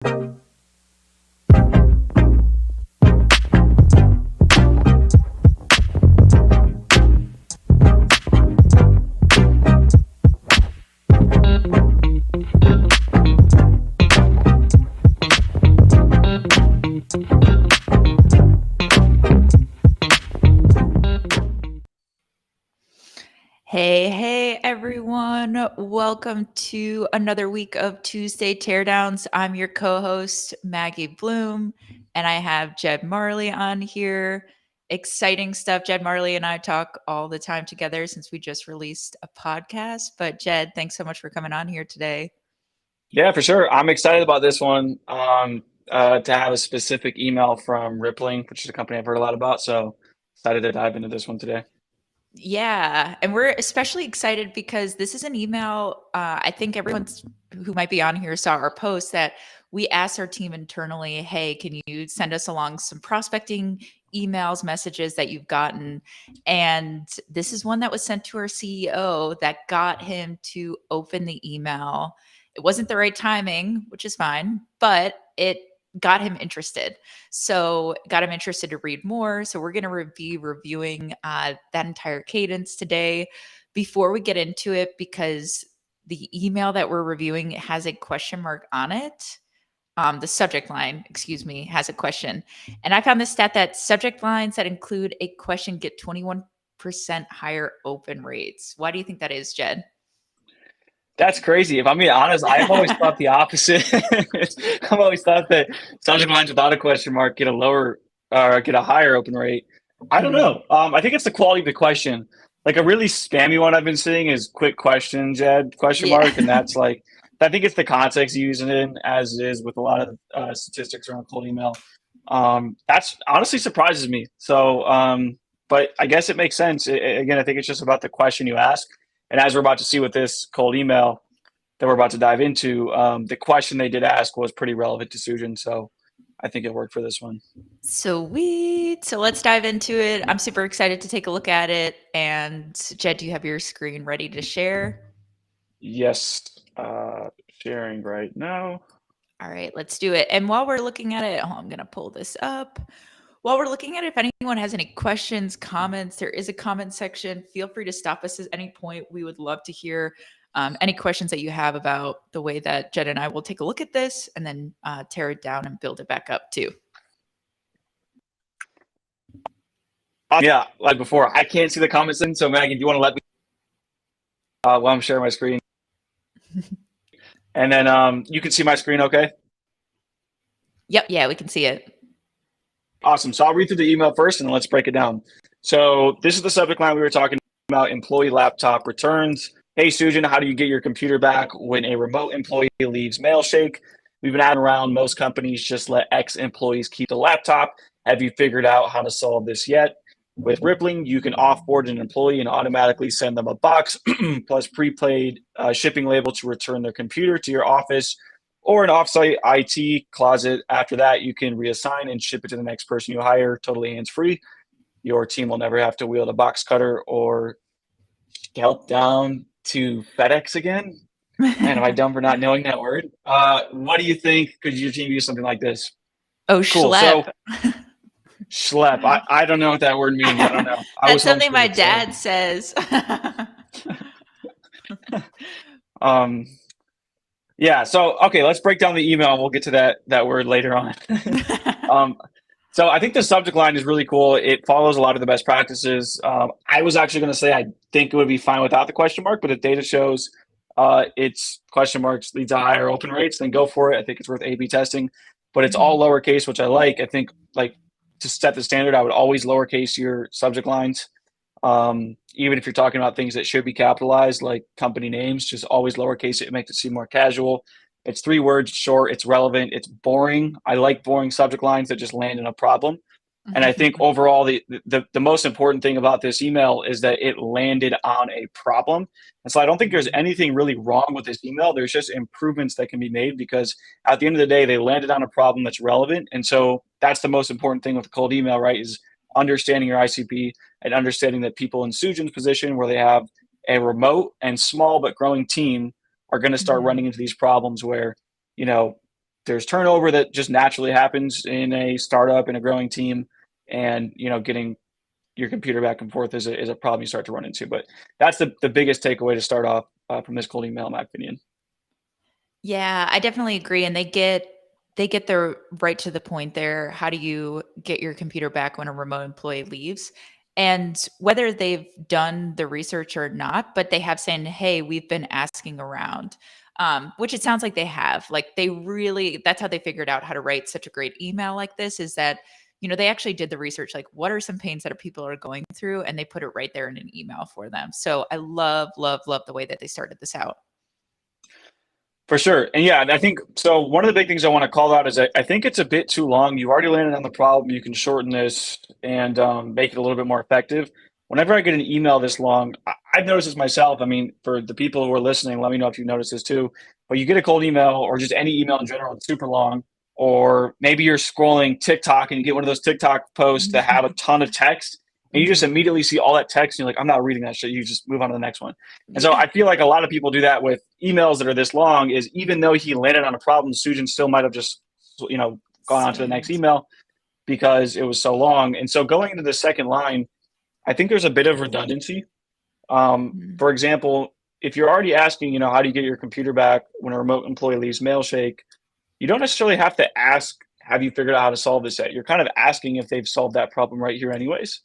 Hey, everyone. Welcome to another week of Tuesday Teardowns. I'm your co-host, Maggie Bloom, and I have Jed Marley on here. Exciting stuff. Jed Marley and I talk all the time together since we just released a podcast. But Jed, thanks so much for coming on here today. Yeah, for sure. I'm excited about this one. To have a specific email from Rippling, which is a company I've heard a lot about. So excited to dive into this one today. Yeah, and we're especially excited because this is an email. I think everyone who might be on here saw our post that we asked our team internally, hey, can you send us along some prospecting emails, messages that you've gotten? And this is one that was sent to our CEO that got him to open the email. It wasn't the right timing, which is fine, but it got him interested. So got him interested to read more. So we're going to be reviewing that entire cadence today. Before we get into it, because the email that we're reviewing has a question mark on it. The subject line, excuse me, has a question. And I found this stat that subject lines that include a question get 21% higher open rates. Why do you think that is, Jed? That's crazy. If I'm being honest, I've always thought the opposite. I've always thought that subject lines without a question mark get a lower or get a higher open rate. I don't Mhm. know. I think it's the quality of the question. Like a really spammy one I've been seeing is quick question, Jed, question Yeah. mark. And that's like, I think it's the context you use it in, as it is with a lot of statistics around cold email. That's honestly surprises me. So, but I guess it makes sense. Again, I think it's just about the question you ask. And as we're about to see with this cold email that we're about to dive into, the question they did ask was pretty relevant to Sujin. So I think it worked for this one. Sweet. So let's dive into it. I'm super excited to take a look at it. And Jed, do you have your screen ready to share? Yes, sharing right now. All right, let's do it. And while we're looking at it, I'm going to pull this up. While we're looking at it, if anyone has any questions, comments, there is a comment section. Feel free to stop us at any point. We would love to hear any questions that you have about the way that Jed and I will take a look at this and then tear it down and build it back up too. Yeah, like before, I can't see the comments in. So Maggie, do you want to let me while I'm sharing my screen? And then you can see my screen, okay? Yep, yeah, we can see it. Awesome. So I'll read through the email first and then let's break it down. So this is the subject line we were talking about, employee laptop returns. Hey, Sujin, how do you get your computer back when a remote employee leaves Mailshake? We've been asking around. Most companies just let ex-employees keep the laptop. Have you figured out how to solve this yet? With Rippling, you can offboard an employee and automatically send them a box plus prepaid shipping label to return their computer to your office or an offsite IT closet. After that, you can reassign and ship it to the next person you hire, totally hands-free. Your team will never have to wield a box cutter or scalp down to FedEx again. Man, am I dumb for not knowing that word? What do you think? Could your team use something like this? Oh, Cool. schlep. So schlep. I don't know what that word means. I don't know. I That's was something my homeschooled, so dad says. um yeah, so okay, let's break down the email and we'll get to that word later on. um so I think the subject line is really cool. It follows a lot of the best practices. I was actually going to say I think it would be fine without the question mark, but if data shows it's question marks leads to higher open rates, then go for it. I think it's worth A/B testing, but it's all lowercase, which I like. I think like to set the standard, I would always lowercase your subject lines. Even if you're talking about things that should be capitalized, like company names, just always lowercase it. It makes it seem more casual. It's 3 words, short, it's relevant, it's boring. I like boring subject lines that just land in a problem. And I think overall, the most important thing about this email is that it landed on a problem. And so I don't think there's anything really wrong with this email. There's just improvements that can be made because at the end of the day, they landed on a problem that's relevant. And so that's the most important thing with a cold email, right? Is understanding your ICP and understanding that people in Sujin's position where they have a remote and small but growing team are going to start running into these problems where, you know, there's turnover that just naturally happens in a startup in a growing team, and getting your computer back and forth is a problem you start to run into. But that's the biggest takeaway to start off from this cold email, in my opinion. Yeah, I definitely agree. And they get their right to the point there. How do you get your computer back when a remote employee leaves? And whether they've done the research or not, but they have saying, hey, we've been asking around. Which it sounds like they have. Like they really, that's how they figured out how to write such a great email like this, is that, they actually did the research, like what are some pains that people are going through, and they put it right there in an email for them. So I love, love, love the way that they started this out. For sure. And yeah, I think so. One of the big things I want to call out is I think it's a bit too long. You already landed on the problem. You can shorten this and make it a little bit more effective. Whenever I get an email this long, I've noticed this myself. I mean, for the people who are listening, let me know if you notice this too. But you get a cold email or just any email in general, it's super long. Or maybe you're scrolling TikTok and you get one of those TikTok posts that have a ton of text, and you just immediately see all that text and you're like, I'm not reading that shit. You just move on to the next one. And so Yeah. I feel like a lot of people do that with emails that are this long, is even though he landed on a problem, Sujan still might have just, gone on to the next email because it was so long. And so going into the second line, I think there's a bit of redundancy. Mhm. For example, if you're already asking, how do you get your computer back when a remote employee leaves Mailshake, you don't necessarily have to ask, have you figured out how to solve this yet? You're kind of asking if they've solved that problem right here anyways.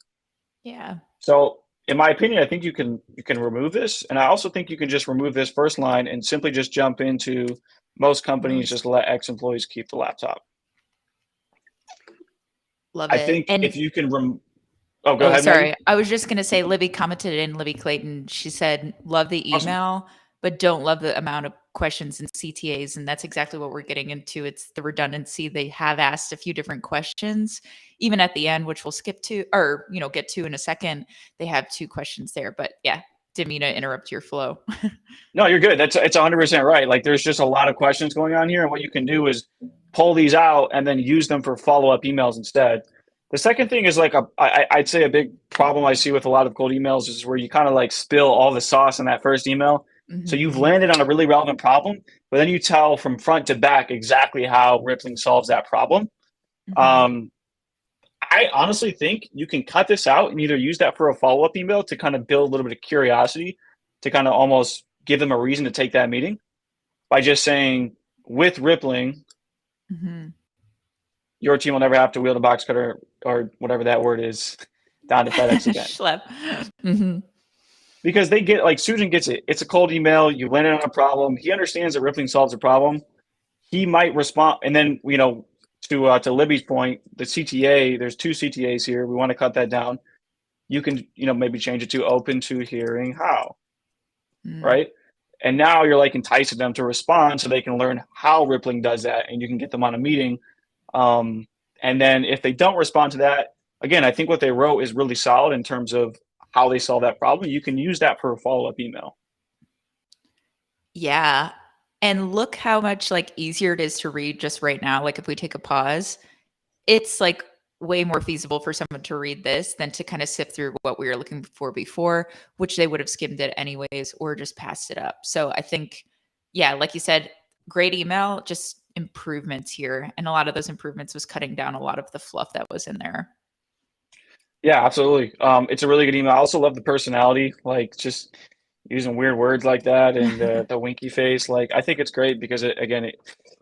Yeah. So in my opinion, I think you can remove this. And I also think you can just remove this first line and simply just jump into most companies just Most. let ex-employees keep the laptop. Love I it. think And if you can oh, go oh, ahead, Maggie. sorry. I was just going to say Libby commented in, Libby Clayton. She said, love the Awesome. email, but don't love the amount of questions and CTAs. And that's exactly what we're getting into. It's the redundancy. They have asked a few different questions, even at the end, which we'll skip to or, get to in a second. They have two questions there. But yeah, didn't mean to interrupt your flow. No, you're good. It's 100% right. Like there's just a lot of questions going on here, and what you can do is pull these out and then use them for follow-up emails instead. The second thing is like I'd say a big problem I see with a lot of cold emails is where you kind of like spill all the sauce in that first email. So you've Mhm. landed on a really relevant problem, but then you tell from front to back exactly how Rippling solves that problem. Mhm. Um, I honestly think you can cut this out and either use that for a follow-up email to kind of build a little bit of curiosity, to kind of almost give them a reason to take that meeting by just saying, with Rippling, Mhm. your team will never have to wheel the box cutter or whatever that word is down to FedEx again. Schlep. Mhm. Because they get, like, Susan gets it. It's a cold email. You landed on a problem. He understands that Rippling solves a problem. He might respond. And then, to Libby's point, the CTA, there's two CTAs here. We want to cut that down. You can, maybe change it to open to hearing how, Mm. right? And now you're like enticing them to respond so they can learn how Rippling does that, and you can get them on a meeting. Um, and then if they don't respond to that, again, I think what they wrote is really solid in terms of how they solve that problem. You can use that for a follow-up email. Yeah. And look how much like easier it is to read just right now. Like if we take a pause, it's like way more feasible for someone to read this than to kind of sift through what we were looking for before, which they would have skimmed it anyways or just passed it up. So I think, yeah, like you said, great email, just improvements here. And a lot of those improvements was cutting down a lot of the fluff that was in there. Yeah, absolutely. It's a really good email. I also love the personality, like just using weird words like that and the winky face. Like I think it's great because a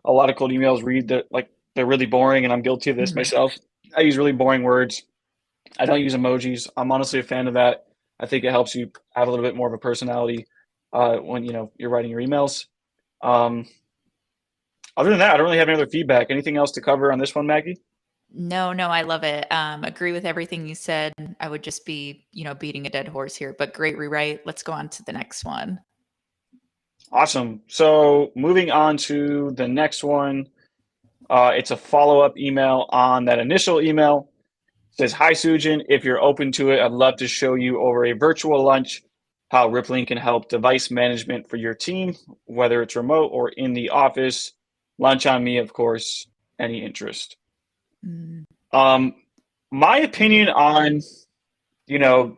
lot of cold emails read that like they're really boring, and I'm guilty of this Mhm. myself. I use really boring words. I don't use emojis. I'm honestly a fan of that. I think it helps you have a little bit more of a personality when you're writing your emails. Um, Other than that, I don't really have any other feedback. Anything else to cover on this one, Maggie? No, no, I love it. Agree with everything you said. I would just be, beating a dead horse here, but great rewrite. Let's go on to the next one. Awesome. So moving on to the next one, it's a follow-up email on that initial email. It says, "Hi, Sujin. If you're open to it, I'd love to show you over a virtual lunch how Rippling can help device management for your team, whether it's remote or in the office. Lunch on me, of course. Any interest?" Mm. Um, my opinion on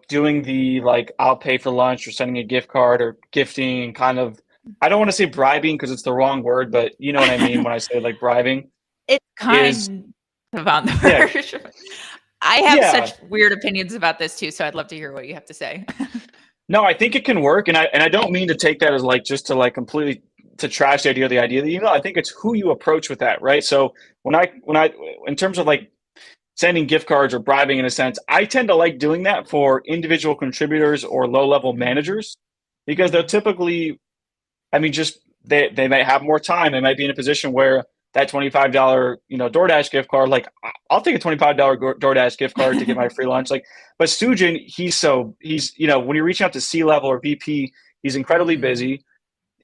doing the like I'll pay for lunch or sending a gift card or gifting and kind of I don't want to say bribing because it's the wrong word, but you know what I mean when I say like bribing It's is, kind of on the yeah, verge. I have yeah. such weird opinions about this too, so I'd love to hear what you have to say. No, I think it can work, and I don't mean to take that as like just to like completely to trash the idea of the email. I think it's who you approach with that, right? So when I in terms of like sending gift cards or bribing in a sense, I tend to like doing that for individual contributors or low level Mm, managers because they're mhm, typically, I mean, just they might have more time. They might be in a position where that $25, DoorDash gift card, like I'll take a $25 DoorDash gift card to get my free lunch. Like, but Sujin, when you're reaching out to C level or VP, he's incredibly mhm, busy.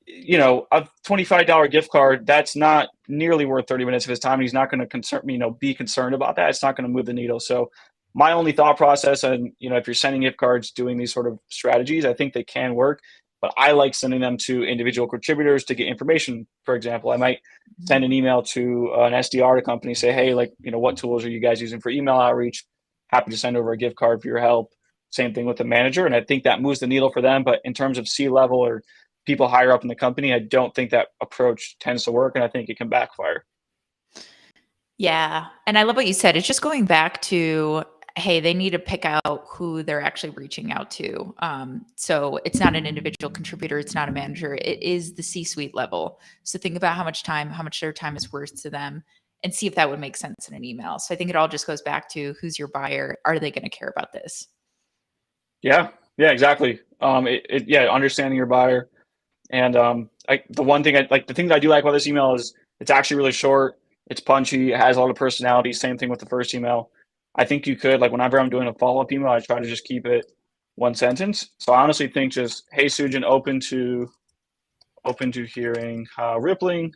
A $25 gift card, that's not nearly worth 30 minutes of his time. He's not going to be concerned about that. It's not going to move the needle. So my only thought process, and if you're sending gift cards, doing these sort of strategies, I think they can work, but I like sending them to individual contributors to get information. For example, I might mhm, send an email to an SDR to company, say, hey, like, what tools are you guys using for email outreach? Happy to send over a gift card for your help. Same thing with the manager. And I think that moves the needle for them. But in terms of C level or people higher up in the company, I don't think that approach tends to work, and I think it can backfire. yeah, and I love what you said. It's just going back to, hey, they need to pick out who they're actually reaching out to. So it's not an individual contributor, it's not a manager, it is the C-suite level. So think about how much their time is worth to them, and see if that would make sense in an email. So I think it all just goes back to who's your buyer? Are they going to care about this? Yeah, yeah, exactly. Yeah, understanding your buyer, and the thing that I do like about this email is it's actually really short. It's punchy. It has a lot of personality. Same thing with the first email. I think you could, like, whenever I'm doing a follow up email, I try to just keep it one sentence. So I honestly think just, hey Sujin, open to hearing how rippling,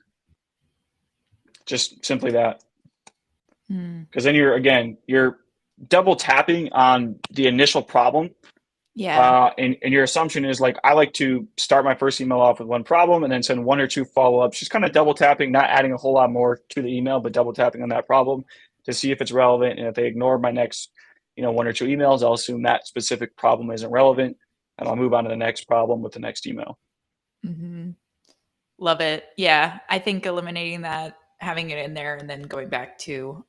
just simply that. Hmm. Because then you're double tapping on the initial problem. Yeah. And your assumption is like, I like to start my first email off with one problem and then send one or two follow-ups, just kind of double tapping, not adding a whole lot more to the email, but double tapping on that problem to see if it's relevant. And if they ignore my next, one or two emails, I'll assume that specific problem isn't relevant and I'll move on to the next problem with the next email. Hmm. Love it. Yeah, I think eliminating that, having it in there, and then going back to,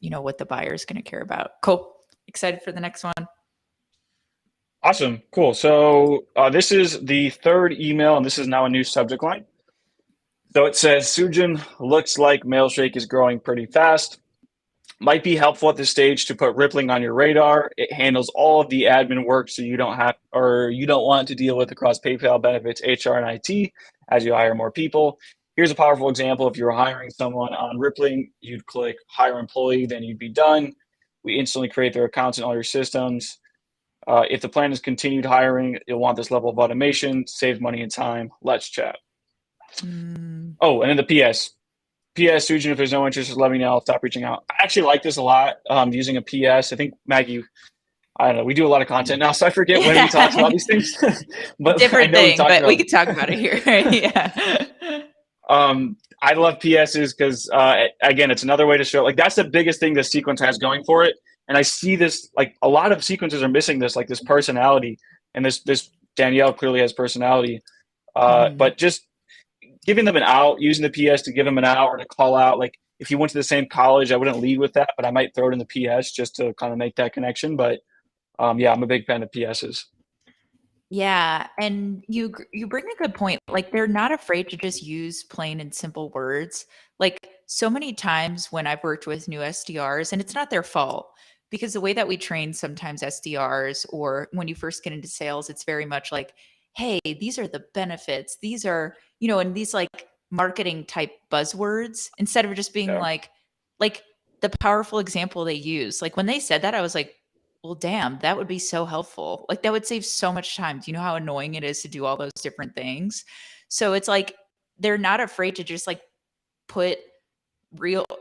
what the buyer is going to care about. Cool. Excited for the next one. Awesome. Cool. So this is the third email and this is now a new subject line. So it says, Sujin, looks like Mailshake is growing pretty fast. Might be helpful at this stage to put Rippling on your radar. It handles all of the admin work, so you don't want to deal with across PayPal, benefits, HR, and IT as you hire more people. Here's a powerful example. If you're hiring someone on Rippling, you'd click hire employee, then you'd be done. We instantly create their accounts in all your systems. If the plan is continued hiring, you'll want this level of automation, save money and time. Let's chat. Mm, Oh, and then the PS. PS, Sujin, if there's no interest, just let me know. I'll stop reaching out. I actually like this a lot, using a PS. I think, Maggie, I don't know, we do a lot of content now, so I forget when we talked about yeah. these things. But I Different know we thing, talked but we about could talk about it here. Yeah. I love PSs because, again, it's another way to show, like, that's the biggest thing this sequence has going for it. And I see this, like, a lot of sequences are missing this, like, this personality. And this Danielle clearly has personality. Mhm. But just giving them an out, using the PS to give them an out or to call out. Like if you went to the same college, I wouldn't lead with that, but I might throw it in the PS just to kind of make that connection. But yeah, I'm a big fan of PSs. Yeah, and you bring a good point. Like they're not afraid to just use plain and simple words. Like so many times when I've worked with new SDRs, and it's not their fault because the way that we train sometimes SDRs or when you first get into sales, it's very much like, hey, these are the benefits. These are, and these like marketing type buzzwords instead of just being Yeah. like the powerful example they use. Like when they said that, I was like, well, damn, that would be so helpful. Like that would save so much time. Do you know how annoying it is to do all those different things? So it's like they're not afraid to just like put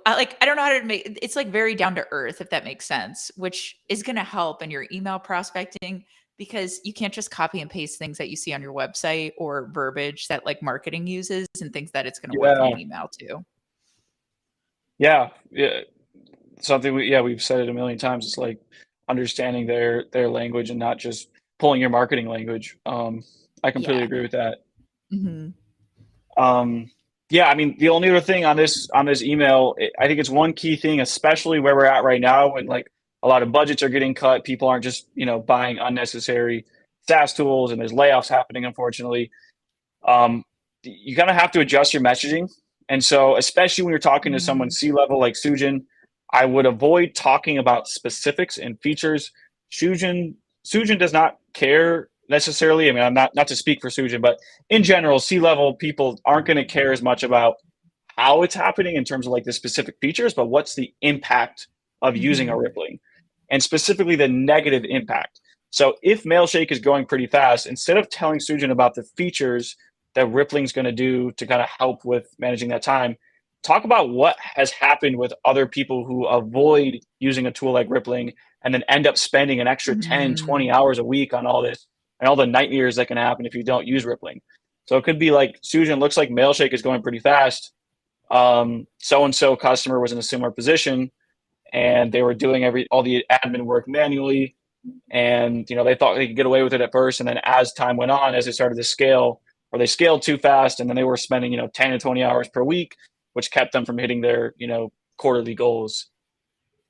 I don't know how to make it's like very down to earth if that makes sense, which is going to help in your email prospecting because you can't just copy and paste things that you see on your website or verbiage that like marketing uses and thinks that it's going to work in Yeah. an email too. Yeah. Yeah. We've said it a million times. It's like understanding their language and not just pulling your marketing language. I completely Yeah. agree with that. Mhm. Yeah, I mean, the only other thing on this email, I think it's one key thing, especially where we're at right now, when like a lot of budgets are getting cut, people aren't just buying unnecessary SaaS tools, and there's layoffs happening, unfortunately. Um, you kind of have to adjust your messaging, and so especially when you're talking to someone Mm, C-level like Sujin, I would avoid talking about specifics and features. Sujin Sujin does not care necessarily. I mean, I'm not to speak for Sujin, but in general, C-level people aren't going to care as much about how it's happening in terms of like the specific features, but what's the impact of using a mhm, Rippling, and specifically the negative impact. So if Mailshake is going pretty fast, instead of telling Sujin about the features that Rippling's going to do to kind of help with managing that time, talk about what has happened with other people who avoid using a tool like Rippling and then end up spending an extra 10, mhm, 20 hours a week on all this and all the nightmares that can happen if you don't use Rippling. So it could be like, Sujin, looks like Mailshake is going pretty fast. So and so customer was in a similar position, and they were doing all the admin work manually, and they thought they could get away with it at first, and then as time went on, as they started to scale, or they scaled too fast, and then they were spending 10 to 20 hours per week, which kept them from hitting their quarterly goals.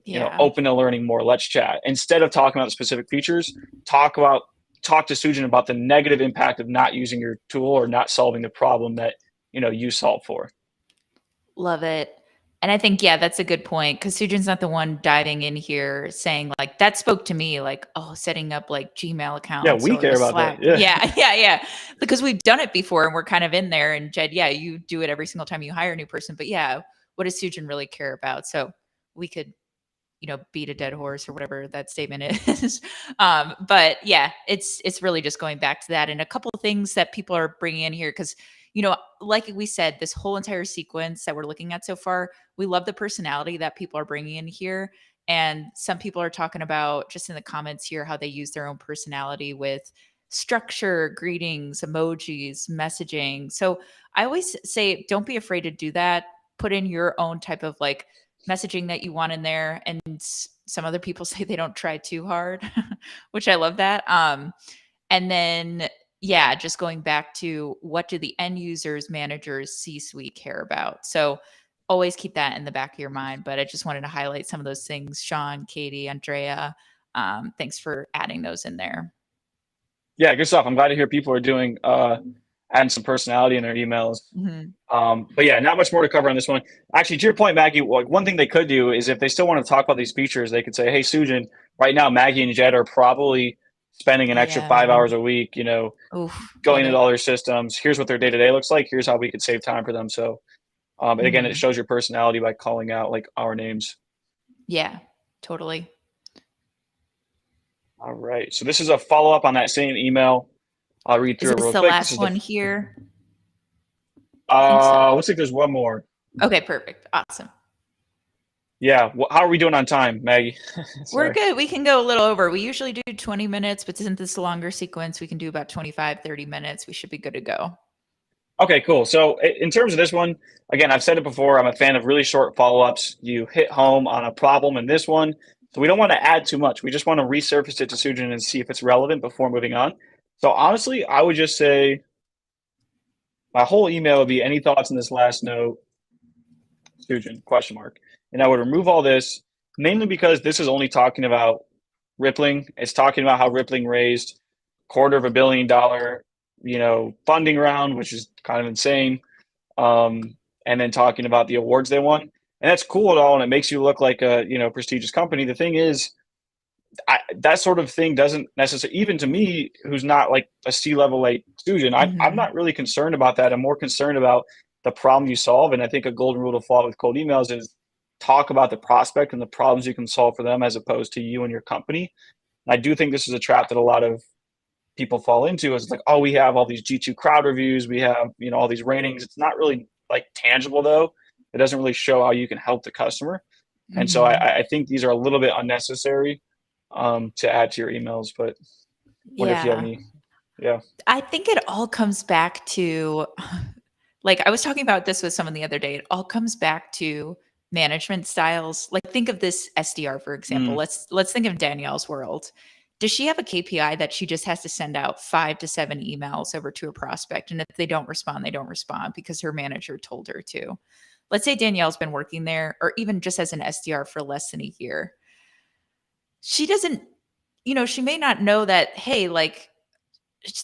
yeah. Open to learning more, let's chat. Instead of talking about the specific features, talk about talk to Sujin about the negative impact of not using your tool or not solving the problem that you solve for. Love it. And I think, yeah, that's a good point, because Sujin's not the one diving in here saying like, that spoke to me, like, oh, setting up like Gmail Yeah, accounts we or care the about that. Slack. Yeah. Yeah, yeah, yeah. Because we've done it before and we're kind of in there. And Jed, yeah, you do it every single time you hire a new person. But yeah, what does Sujin really care about? So we could, beat a dead horse or whatever that statement is. But yeah, it's really just going back to that, and a couple of things that people are bringing in here, because like we said, this whole entire sequence that we're looking at so far, we love the personality that people are bringing in here. And some people are talking about, just in the comments here, how they use their own personality with structure, greetings, emojis, messaging. So I always say, don't be afraid to do that. Put in your own type of like messaging that you want in there. And some other people say they don't try too hard, which I love that. And then, yeah, just going back to, what do the end users, managers, C-suite care about? So always keep that in the back of your mind. But I just wanted to highlight some of those things. Sean, Katie, Andrea, thanks for adding those in there. Yeah, good stuff. I'm glad to hear people are doing adding some personality in their emails. Mhm. But yeah, not much more to cover on this one. Actually, to your point, Maggie, like one thing they could do is, if they still want to talk about these features, they could say, "Hey, Sujin, right now Maggie and Jed are probably spending an extra Yeah. 5 hours a week, Oof. going Love into it. all their systems. Here's what their day to day looks like. Here's how we could save time for them." So, and again, it Mhm. shows your personality by calling out like our names. Yeah, totally. All right. So this is a follow up on that same email. I'll read Is through it this real the quick. This last is the one here? I think so. looks like there's one more. Okay, perfect. Awesome. Yeah. How are we doing on time, Maggie? We're Sorry. good. We can go a little over. We usually do 20 minutes, but since this is a longer sequence, we can do about 25, 30 minutes. We should be good to go. Okay, cool. So in terms of this one, again, I've said it before, I'm a fan of really short follow-ups. You hit home on a problem in this one. So we don't want to add too much. We just want to resurface it to Sujin and see if it's relevant before moving on. So honestly, I would just say my whole email would be, any thoughts on this last note, Sujin, question mark. And I would remove all this, mainly because this is only talking about Rippling. It's talking about how Rippling raised $250 million, funding round, which is kind of insane. And then talking about the awards they won. And that's cool at all, and it makes you look like a prestigious company. The thing is, that sort of thing doesn't necessarily, even to me, who's not like a C-level like student, I'm Hmm. not really concerned about that. I'm more concerned about the problem you solve. And I think a golden rule to follow with cold emails is talk about the prospect and the problems you can solve for them, as opposed to you and your company. And I do think this is a trap that a lot of people fall into, is like, oh, we have all these G2 crowd reviews, we have all these ratings. It's not really like tangible, though. It doesn't really show how you can help the customer. And so Hmm. I think these are a little bit unnecessary to add to your emails. But wonder if you have Yeah. any. Yeah. I think it all comes back to, like, I was talking about this with someone the other day. It all comes back to management styles. Like, think of this SDR, for example. Mm, Let's think of Danielle's world. does she have a KPI that she just has to send out 5 to 7 emails over to a prospect? And if they don't respond, they don't respond because her manager told her to. Let's say Danielle's been working there, or even just as an SDR for less than a year. She doesn't, she may not know that, hey, like,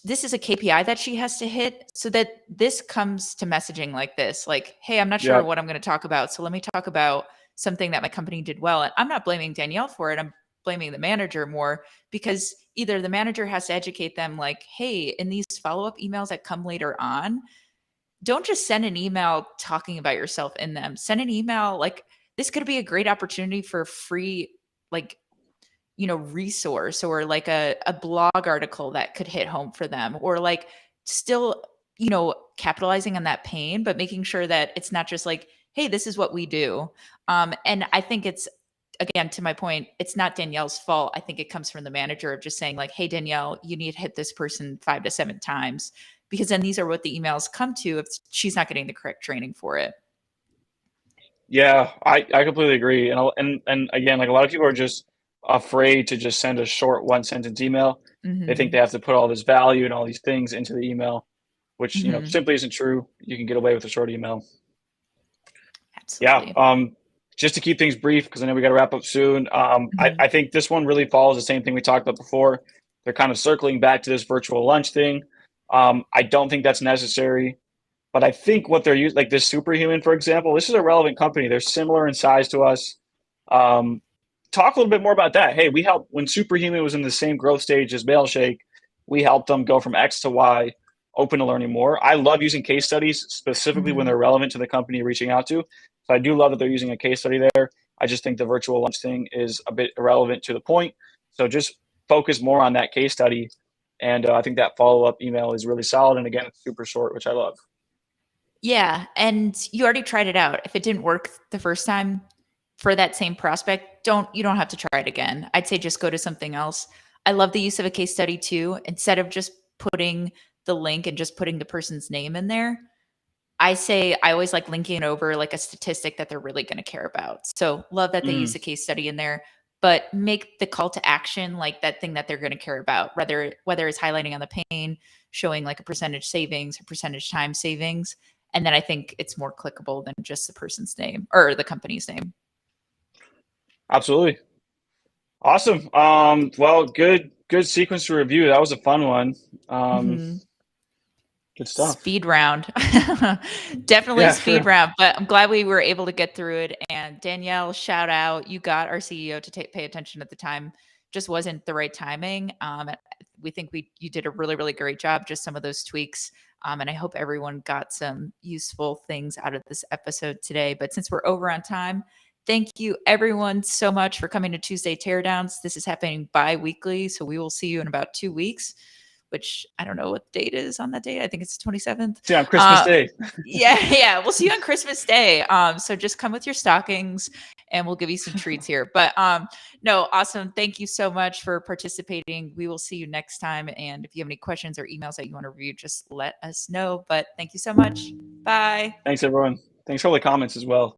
this is a KPI that she has to hit, so that this comes to messaging like this, like, hey, I'm not sure Yeah. what I'm going to talk about. So let me talk about something that my company did well. And I'm not blaming Danielle for it. I'm blaming the manager more, because either the manager has to educate them like, hey, in these follow-up emails that come later on, don't just send an email talking about yourself in them. Send an email like, this could be a great opportunity for free, like, resource, or like a blog article that could hit home for them, or like still, capitalizing on that pain, but making sure that it's not just like, hey, this is what we do. And I think it's, again, to my point, it's not Danielle's fault. I think it comes from the manager of just saying like, hey, Danielle, you need to hit this person 5 to 7 times, because then these are what the emails come to if she's not getting the correct training for it. Yeah, I completely agree. And again, like a lot of people are just afraid to just send a short one sentence email. They think they Hmm. have to put all this value and all these things into the email, which Hmm. simply isn't true. You can get away with a short email. Yeah. Absolutely. Just to keep things brief, because I know we got to wrap up soon. I Hmm. think this one really follows the same thing we talked about before. They're kind of circling back to this virtual lunch thing. I don't think that's necessary. But I think what they're using, like this Superhuman, for example, this is a relevant company. They're similar in size to us. Um, Talk a little bit more about that. Hey, we helped when Superhuman was in the same growth stage as Mailshake. We helped them go from X to Y, open to learning more. I love using case studies, specifically when Hmm. they're relevant to the company you're reaching out to. So I do love that they're using a case study there. I just think the virtual lunch thing is a bit irrelevant to the point. So just focus more on that case study. And I think that follow up email is really solid. And again, it's super short, which I love. Yeah, and you already tried it out. If it didn't work the first time for that same prospect, you don't have to try it again. I'd say just go to something else. I love the use of a case study too. Instead of just putting the link and just putting the person's name in there, I always like linking it over like a statistic that they're really going to care about. So love that they use Mm, a case study in there, but make the call to action like that thing that they're going to care about, whether it's highlighting on the pain, showing like a percentage savings or percentage time savings. And then I think it's more clickable than just the person's name or the company's name. absolutely. Awesome. Well, good sequence to review. That was a fun one. Um, Hmm. Good stuff. Speed round. Definitely Yeah, speed sure. round, but I'm glad we were able to get through it. And Danielle, shout out. You got our CEO to pay attention at the time. Just wasn't the right timing. We think you did a really, really great job. Just some of those tweaks. And I hope everyone got some useful things out of this episode today. But since we're over on time, thank you everyone so much for coming to Tuesday Teardowns. This is happening bi-weekly, so we will see you in about 2 weeks, which I don't know what date is on that date. I think it's the 27th. See you on Christmas Uh, Day. yeah, yeah. We'll see you on Christmas Day. So just come with your stockings and we'll give you some treats here. But no, awesome. Thank you so much for participating. We will see you next time. And if you have any questions or emails that you want to review, just let us know. But thank you so much. Bye. Thanks, everyone. Thanks for all the comments as well.